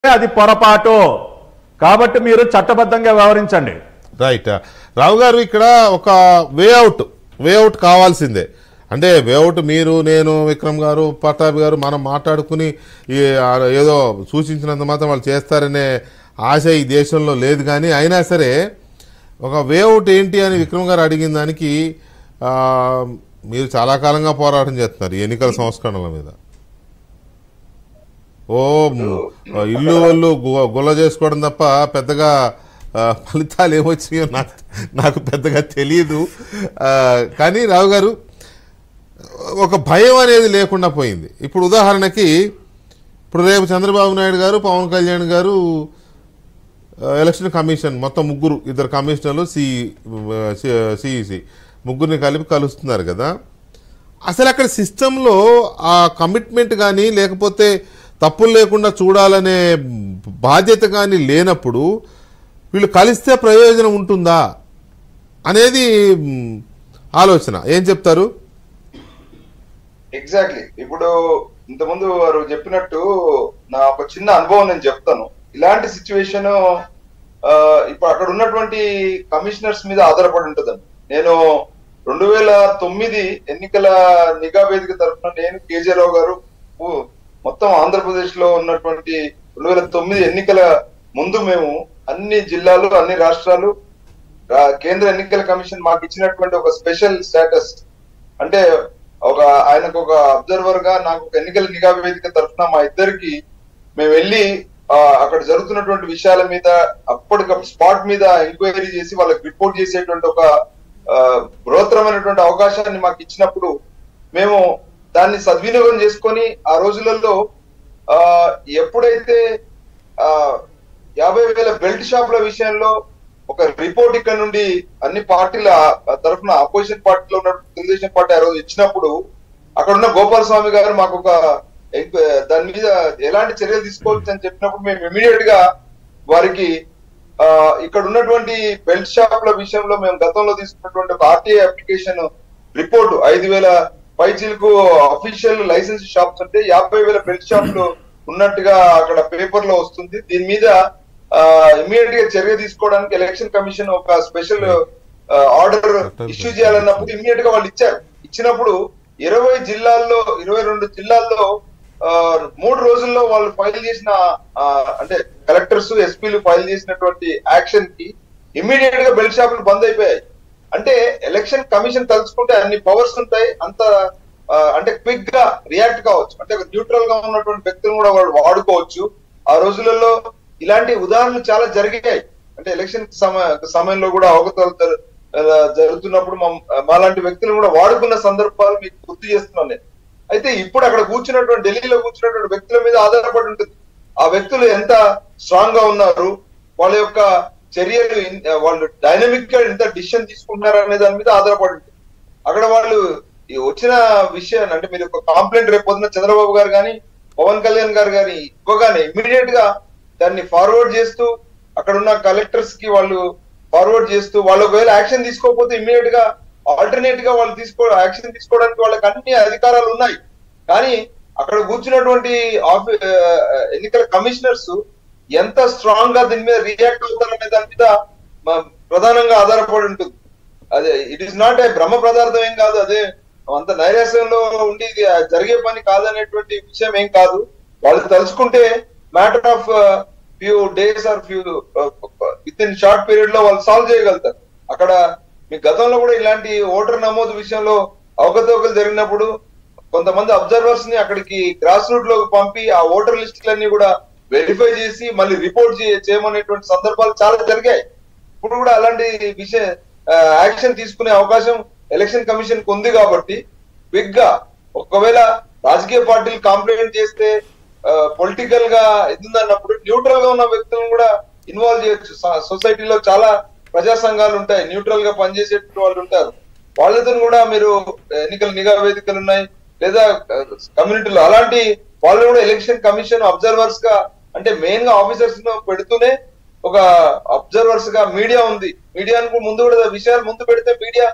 అది పొరపాటు. కాబట్టి మీరు చట్టబద్ధంగా వ్యవహరించండి. రైట్. రావు గారు, ఇక్కడ ఒక వేఅవుట్ కావాల్సిందే. అంటే వేఅవుట్ మీరు, నేను, విక్రమ్ గారు, పట్టాభి గారు మనం మాట్లాడుకుని ఏదో సూచించినంత మాత్రం వాళ్ళు చేస్తారనే ఆశ ఈ దేశంలో లేదు. కానీ అయినా సరే ఒక వేఅవుట్ ఏంటి అని విక్రమ్ గారు అడిగిన దానికి మీరు చాలా కాలంగా పోరాటం చేస్తున్నారు ఎన్నికల సంస్కరణల మీద. ఇల్లు వాళ్ళు గుల్ల చేసుకోవడం తప్ప పెద్దగా ఫలితాలు ఏమొచ్చినాయో నాకు పెద్దగా తెలియదు. కానీ రావు గారు, ఒక భయం అనేది లేకుండా పోయింది. ఇప్పుడు ఉదాహరణకి ఇప్పుడు రేపు చంద్రబాబు నాయుడు గారు, పవన్ కళ్యాణ్ గారు ఎలక్షన్ కమిషన్ మొత్తం ఇద్దరు కమిషనర్లు, సిఈసి ముగ్గురిని కలుస్తున్నారు కదా. అసలు అక్కడ సిస్టంలో ఆ కమిట్మెంట్ కానీ లేకపోతే తప్పులు లేకుండా చూడాలనే బాధ్యత కానీ లేనప్పుడు వీళ్ళు కలిస్తే ప్రయోజనం ఉంటుందా అనేది ఆలోచన. ఏం చెప్తారు? ఎగ్జాక్ట్లీ. ఇప్పుడు ఇంతకుముందు వారు చెప్పినట్టు నా ఒక చిన్న అనుభవం నేను చెప్తాను. ఇలాంటి సిచ్యువేషన్ ఇప్పుడు అక్కడ ఉన్నటువంటి కమిషనర్స్ మీద ఆధారపడి ఉంటుందండి. నేను 2009 ఎన్నికల నిఘా వేదిక తరఫున నేను, కేజే రావు గారు మొత్తం ఆంధ్రప్రదేశ్ లో ఉన్నటువంటి 2009 ఎన్నికల ముందు మేము అన్ని జిల్లాలు, అన్ని రాష్ట్రాలు, కేంద్ర ఎన్నికల కమిషన్ మాకు ఇచ్చినటువంటి ఒక స్పెషల్ స్టేటస్, అంటే ఆయనకు ఒక అబ్జర్వర్ గా, నాకు ఒక ఎన్నికల నిఘా వేదిక తరఫున మా ఇద్దరికి మేము వెళ్ళి అక్కడ జరుగుతున్నటువంటి విషయాల మీద అప్పటికప్పుడు స్పాట్ మీద ఎంక్వైరీ చేసి వాళ్ళకి రిపోర్ట్ చేసేటువంటి ఒక బృహత్తరమైనటువంటి అవకాశాన్ని మాకు ఇచ్చినప్పుడు మేము దాన్ని సద్వినియోగం చేసుకొని ఆ రోజులలో ఎప్పుడైతే 50,000 బెల్ట్ షాపుల విషయంలో ఒక రిపోర్ట్ ఇక్కడ నుండి అన్ని పార్టీల తరఫున అపోజిషన్ పార్టీలో ఉన్న తెలుగుదేశం పార్టీ ఆ రోజు ఇచ్చినప్పుడు అక్కడ ఉన్న గోపాల స్వామి గారు మాకు ఒక దాని మీద ఎలాంటి చర్యలు తీసుకోవచ్చు అని చెప్పినప్పుడు మేము ఇమీడియట్ గా వారికి ఇక్కడ ఉన్నటువంటి బెల్ట్ షాపుల విషయంలో మేము గతంలో తీసుకున్నటువంటి ఒక ఆర్టీఐ అప్లికేషన్ రిపోర్టు 5,000 పైచీలకు అఫీషియల్ లైసెన్స్ షాప్స్ అంటే 50,000 బెల్ట్ షాపులు ఉన్నట్టుగా అక్కడ పేపర్ లో వస్తుంది. దీని మీద ఇమీడియట్ గా చర్య తీసుకోవడానికి ఎలక్షన్ కమిషన్ ఒక స్పెషల్ ఆర్డర్ ఇష్యూ చేయాలన్నప్పుడు ఇమీడియట్ గా వాళ్ళు ఇచ్చారు. ఇచ్చినప్పుడు 22 జిల్లాల్లో 3 రోజుల్లో వాళ్ళు ఫైల్ చేసిన అంటే కలెక్టర్స్, ఎస్పీలు ఫైల్ చేసినటువంటి యాక్షన్ కి ఇమీడియట్ గా బెల్ట్ షాపులు బంద్ అయిపోయాయి. అంటే ఎలక్షన్ కమిషన్ తలుచుకుంటే అన్ని పవర్స్ ఉంటాయి, అంత అంటే క్విక్ గా రియాక్ట్ కావచ్చు, అంటే న్యూట్రల్ గా ఉన్నటువంటి వ్యక్తులను కూడా వాళ్ళు వాడుకోవచ్చు. ఆ రోజులలో ఇలాంటి ఉదాహరణలు చాలా జరిగాయి. అంటే ఎలక్షన్ సమయంలో కూడా అవకతవకలు జరుగుతున్నప్పుడు మాలాంటి వ్యక్తులను కూడా వాడుకున్న సందర్భాలు మీకు గుర్తు చేస్తున్నాను నేను. అయితే ఇప్పుడు అక్కడ కూర్చున్నటువంటి ఢిల్లీలో కూర్చున్నటువంటి వ్యక్తుల మీద ఆధారపడి ఉంటుంది. ఆ వ్యక్తులు ఎంత స్ట్రాంగ్ గా ఉన్నారు, వాళ్ళ యొక్క చర్యలు, వాళ్ళు డైనమిక్ గా ఎంత డిసిషన్ తీసుకుంటున్నారు అనే దాని మీద ఆధారపడి ఉంటుంది. అక్కడ వాళ్ళు వచ్చిన విషయాన్ని, అంటే మీరు ఒక కంప్లైంట్ రేపు పొద్దున చంద్రబాబు గారు కానీ పవన్ కళ్యాణ్ గారు కానీ ఇవ్వగానే ఇమ్మీడియట్ గా దాన్ని ఫార్వర్డ్ చేస్తూ అక్కడ ఉన్న కలెక్టర్స్ కి వాళ్ళు ఫార్వర్డ్ చేస్తూ, వాళ్ళు ఒకవేళ యాక్షన్ తీసుకోకపోతే ఇమ్మీడియట్ గా ఆల్టర్నేట్ గా వాళ్ళు యాక్షన్ తీసుకోవడానికి వాళ్ళకి అన్ని అధికారాలు ఉన్నాయి. కానీ అక్కడ కూర్చున్నటువంటి ఎన్నికల కమిషనర్స్ ఎంత స్ట్రాంగ్ గా దీని మీద రియాక్ట్ అవుతారనే దాని మీద ప్రధానంగా ఆధారపడి ఉంటుంది. అదే ఇట్ ఈస్ నాట్ ఏ బ్రహ్మ పదార్థం ఏం కాదు, అదే అంత నైరాశ్యంలో ఉండి ఇది జరిగే పని కాదనేటువంటి విషయం ఏం కాదు. వాళ్ళు తలుచుకుంటే matter of few days or within short period లో వాళ్ళు సాల్వ్ చేయగలుగుతారు. అక్కడ మీ గతంలో కూడా ఇలాంటి ఓటర్ నమోదు విషయంలో అవకతవకలు జరిగినప్పుడు కొంతమంది అబ్జర్వర్స్ ని అక్కడికి గ్రాస్ రూట్ లోకి పంపి ఆ ఓటర్ లిస్టులన్నీ కూడా వెరిఫై చేసి మళ్ళీ రిపోర్ట్ చేయమనేటువంటి సందర్భాలు చాలా జరిగాయి. ఇప్పుడు కూడా అలాంటి యాక్షన్ తీసుకునే అవకాశం ఎలక్షన్ కమిషన్ కు ఉంది. కాబట్టి క్విక్ గా ఒకవేళ రాజకీయ పార్టీలు కంప్లైంట్ చేస్తే పొలిటికల్ గా ఎదుందన్నప్పుడు న్యూట్రల్ గా ఉన్న వ్యక్తులను కూడా ఇన్వాల్వ్ చేయొచ్చు. సొసైటీలో చాలా ప్రజా సంఘాలు ఉంటాయి, న్యూట్రల్ గా పనిచేసే వాళ్ళు ఉంటారు, వాళ్ళతో కూడా మీరు ఎన్నికల నిఘా వేదికలు ఉన్నాయి లేదా కమ్యూనిటీలో, అలాంటి వాళ్ళు కూడా ఎలక్షన్ కమిషన్ అబ్జర్వర్స్ గా, అంటే మెయిన్ గా ఆఫీసర్స్ ను పెడుతూనే ఒక అబ్జర్వర్స్ గా మీడియా ఉంది. మీడియాకు ముందు కూడా విషయాలు ముందు పెడితే మీడియా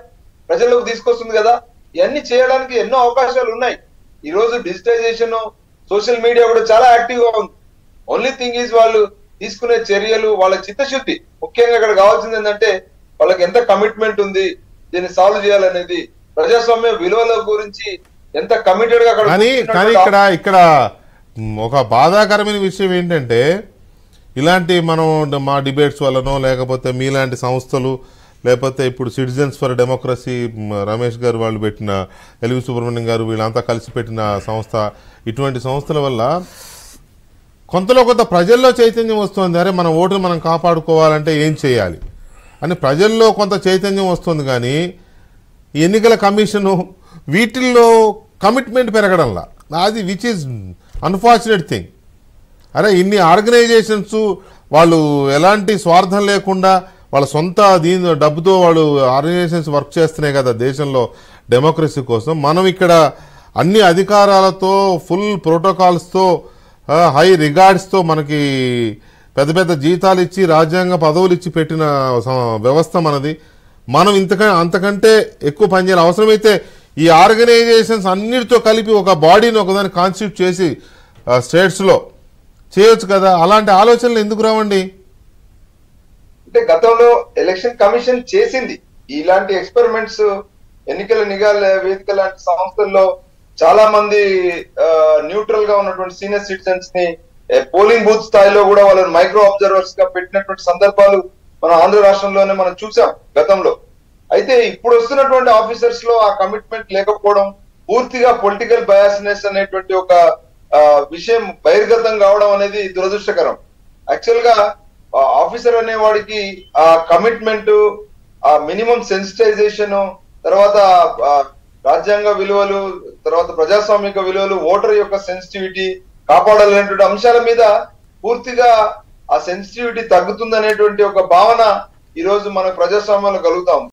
ప్రజల్లోకి తీసుకొస్తుంది కదా. ఇవన్నీ చేయడానికి ఎన్నో అవకాశాలు ఉన్నాయి. ఈ రోజు డిజిటైజేషన్, సోషల్ మీడియా కూడా చాలా యాక్టివ్ గా ఉంది. ఓన్లీ థింగ్ ఈజ్ వాళ్ళు తీసుకునే చర్యలు, వాళ్ళ చిత్తశుద్ధి. ముఖ్యంగా ఇక్కడ కావాల్సింది ఏంటంటే వాళ్ళకి ఎంత కమిట్మెంట్ ఉంది దీన్ని సాల్వ్ చేయాలనేది, ప్రజాస్వామ్య విలువల గురించి ఎంత కమిటెడ్ గా కానీ ఇక్కడ ఒక బాధాకరమైన విషయం ఏంటంటే, ఇలాంటి మనం మా డిబేట్స్ వల్లనో లేకపోతే మీలాంటి సంస్థలు, లేకపోతే ఇప్పుడు సిటిజన్స్ ఫర్ డెమోక్రసీ రమేష్ గారు వాళ్ళు పెట్టిన, ఎల్వి సుబ్రహ్మణ్యం గారు వీళ్ళంతా కలిసి పెట్టిన సంస్థ, ఇటువంటి సంస్థల వల్ల కొంతలో కొంత ప్రజల్లో చైతన్యం వస్తుంది. అరే మన ఓటును మనం కాపాడుకోవాలంటే ఏం చేయాలి అని ప్రజల్లో కొంత చైతన్యం వస్తుంది. కానీ ఎన్నికల కమిషను వీటిల్లో కమిట్మెంట్ పెరగడంలా, అది విచ్ ఈజ్ అన్ఫార్చునేట్ థింగ్. అరే ఇన్ని ఆర్గనైజేషన్స్ వాళ్ళు ఎలాంటి స్వార్థం లేకుండా వాళ్ళ సొంత డబ్బుతో వాళ్ళు ఆర్గనైజేషన్స్ వర్క్ చేస్తున్నాయి కదా దేశంలో డెమోక్రసీ కోసం. మనం ఇక్కడ అన్ని అధికారాలతో, ఫుల్ ప్రోటోకాల్స్తో, హై రిగార్డ్స్తో, మనకి పెద్ద పెద్ద జీతాలు ఇచ్చి రాజ్యాంగ పదవులు ఇచ్చి పెట్టిన వ్యవస్థ మనది. మనం అంతకంటే ఎక్కువ పనిచేయాలి. అవసరమైతే ఈ ఆర్గనైజేషన్స్ అన్నిటితో కలిపి ఒక బాడీని ఒకదాన్ని కాన్స్టిట్యూట్ చేసి స్టేట్స్లో చేయొచ్చు కదా. అలాంటి ఆలోచనలు ఎందుకు రావండి? అంటే గతంలో ఎలక్షన్ కమిషన్ చేసింది ఇలాంటి ఎక్స్పెరిమెంట్స్. ఎన్నికల నిఘా వేదిక లాంటి సంస్థల్లో చాలా మంది న్యూట్రల్ గా ఉన్నటువంటి సీనియర్ సిటిజన్స్ ని పోలింగ్ బూత్ స్థాయిలో కూడా వాళ్ళని మైక్రో అబ్జర్వర్స్ గా పెట్టినటువంటి సందర్భాలు మన ఆంధ్ర రాష్ట్రంలోనే మనం చూసాం గతంలో. అయితే ఇప్పుడు వస్తున్నటువంటి ఆఫీసర్స్ లో ఆ కమిట్మెంట్ లేకపోవడం, పూర్తిగా పొలిటికల్ బయాస్నెస్ అనేటువంటి ఒక విషయం బహిర్గతం కావడం అనేది దురదృష్టకరం. యాక్చువల్ గా ఆఫీసర్ అనేవాడికి ఆ కమిట్మెంట్, ఆ మినిమం సెన్సిటైజేషన్, తర్వాత రాజ్యాంగ విలువలు, తర్వాత ప్రజాస్వామిక విలువలు, ఓటర్ యొక్క సెన్సిటివిటీ కాపాడాలనేటువంటి అంశాల మీద పూర్తిగా ఆ సెన్సిటివిటీ తగ్గుతుందనేటువంటి ఒక భావన ఈ రోజు మన ప్రజాస్వామ్యంలో కలుగుతాం.